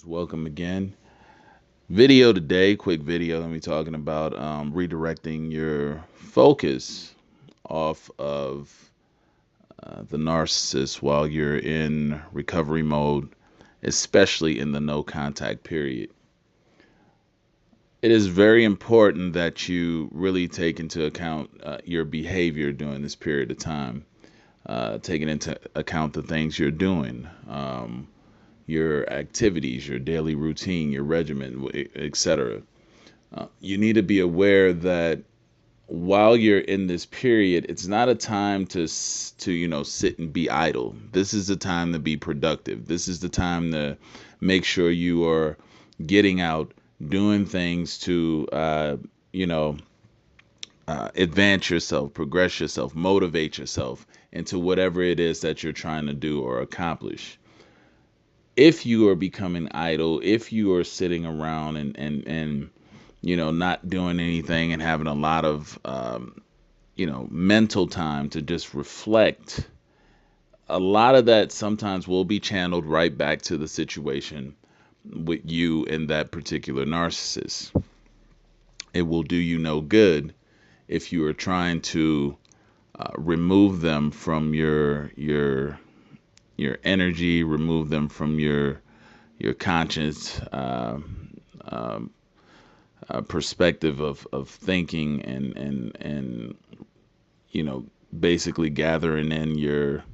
Welcome again. Video today, quick video. Let me talking about redirecting your focus off of the narcissist while you're in recovery mode, especially in the no contact period. It is very important that you really take into account your behavior during this period of time, taking into account the things you're doing. Your activities, your daily routine, your regimen, etc. You need to be aware that while you're in this period, it's not a time to sit and be idle. This is the time to be productive. This is the time to make sure you are getting out, doing things to you know advance yourself, progress yourself, motivate yourself into whatever it is that you're trying to do or accomplish. If you are becoming idle, if you are sitting around and not doing anything and having a lot of mental time to just reflect, a lot of that sometimes will be channeled right back to the situation with you and that particular narcissist. It will do you no good if you are trying to remove them from your energy, remove them from your conscious um, perspective of thinking and you know basically gathering in your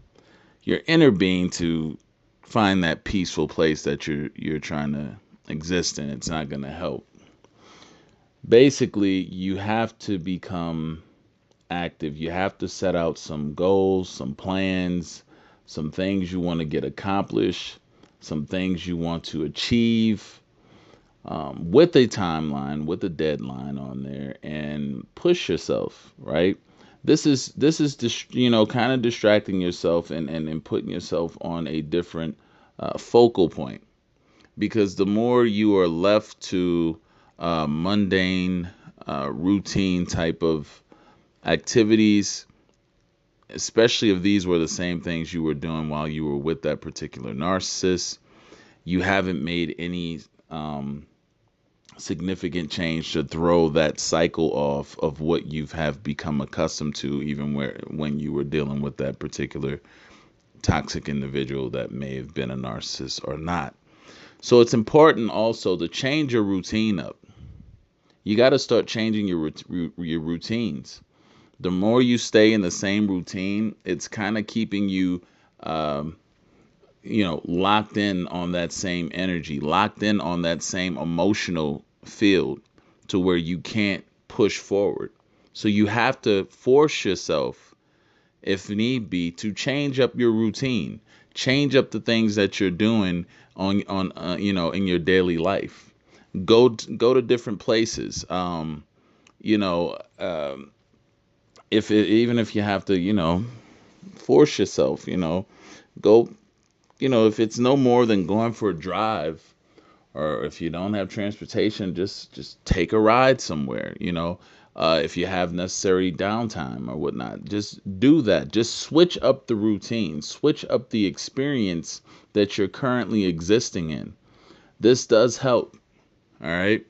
inner being to find that peaceful place that you're trying to exist in. It's not going to help. Basically, you have to become active. You have to set out some goals, some plans, some things you want to get accomplished, some things you want to achieve, with a timeline, with a deadline on there, and push yourself. Right. This is just kind of distracting yourself and putting yourself on a different focal point, because the more you are left to mundane, routine type of activities, especially if these were the same things you were doing while you were with that particular narcissist, you haven't made any significant change to throw that cycle off of what you have become accustomed to, even when you were dealing with that particular toxic individual that may have been a narcissist or not. So it's important also to change your routine up. You got to start changing your routines. The more you stay in the same routine, it's kind of keeping you, um, locked in on that same energy, locked in on that same emotional field to where you can't push forward. So you have to force yourself, if need be, to change up your routine, change up the things that you're doing on in your daily life. Go to different places. You know, even if you have to, force yourself, go, if it's no more than going for a drive, or if you don't have transportation, just take a ride somewhere. If you have necessary downtime or whatnot, just do that. Just switch up the routine, switch up the experience that you're currently existing in. This does help. All right.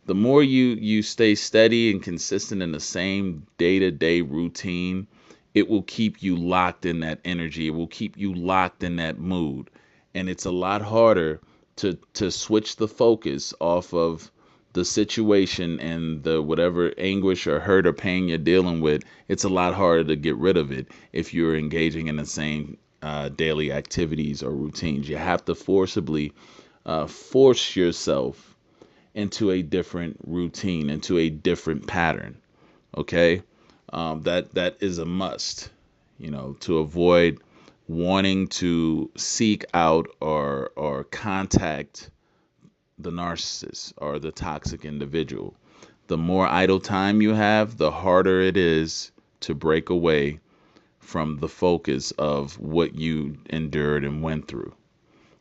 The more you stay steady and consistent in the same day-to-day routine, it will keep you locked in that energy. It will keep you locked in that mood. And it's a lot harder to switch the focus off of the situation and the whatever anguish or hurt or pain you're dealing with. It's a lot harder to get rid of it if you're engaging in the same daily activities or routines. You have to forcibly force yourself into a different routine, into a different pattern. Okay, that is a must. To avoid wanting to seek out or contact the narcissist or the toxic individual. The more idle time you have, the harder it is to break away from the focus of what you endured and went through.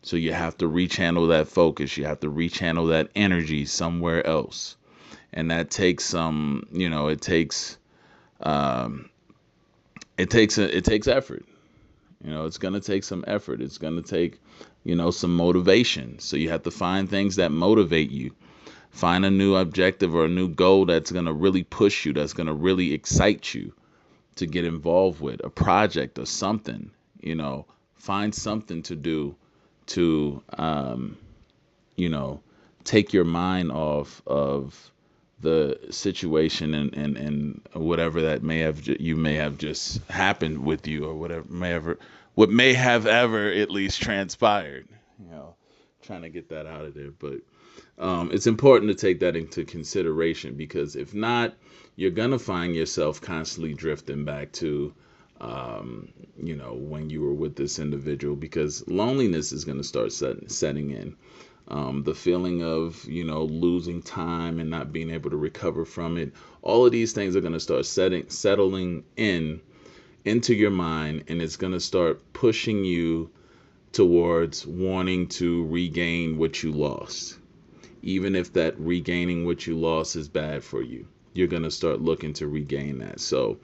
So you have to rechannel that focus. You have to rechannel that energy somewhere else. And that takes some, um, it takes effort. It's going to take some effort. It's going to take some motivation. So you have to find things that motivate you. Find a new objective or a new goal that's going to really push you, that's going to really excite you to get involved with, a project or something. Find something to do to, you know, take your mind off of the situation and whatever that you may have just happened with you, or what may have ever at least transpired. You know, Trying to get that out of there, but it's important to take that into consideration, because if not, you're gonna find yourself constantly drifting back to, when you were with this individual, because loneliness is gonna start setting in. The feeling of, losing time and not being able to recover from it. All of these things are gonna start settling into your mind, and it's gonna start pushing you towards wanting to regain what you lost. Even if that regaining what you lost is bad for you, you're going to start looking to regain that. So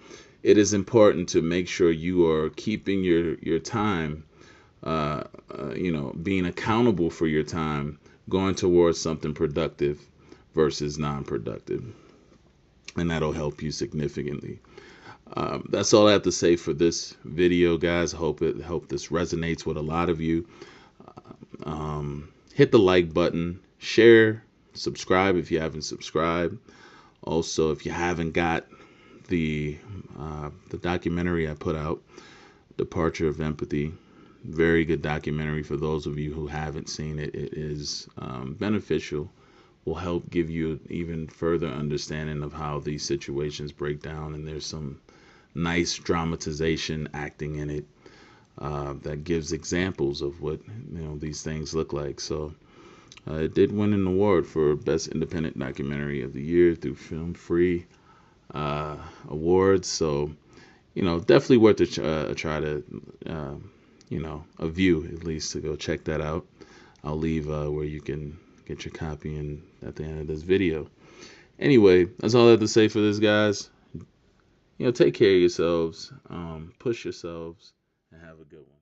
it is important to make sure you are keeping your time, being accountable for your time, going towards something productive versus non-productive. And that'll help you significantly. That's all I have to say for this video, guys. I hope this resonates with a lot of you. Hit the like button, share, subscribe if you haven't subscribed. Also, if you haven't got the documentary I put out, Departure of Empathy, very good documentary for those of you who haven't seen it. It is beneficial, will help give you an even further understanding of how these situations break down, and there's some nice dramatization acting in it that gives examples of what these things look like. So it did win an award for Best Independent Documentary of the Year through Film Free Awards. So definitely worth a try to a view, at least, to go check that out. I'll leave where you can get your copy at the end of this video. Anyway, that's all I have to say for this, guys. Take care of yourselves, push yourselves, and have a good one.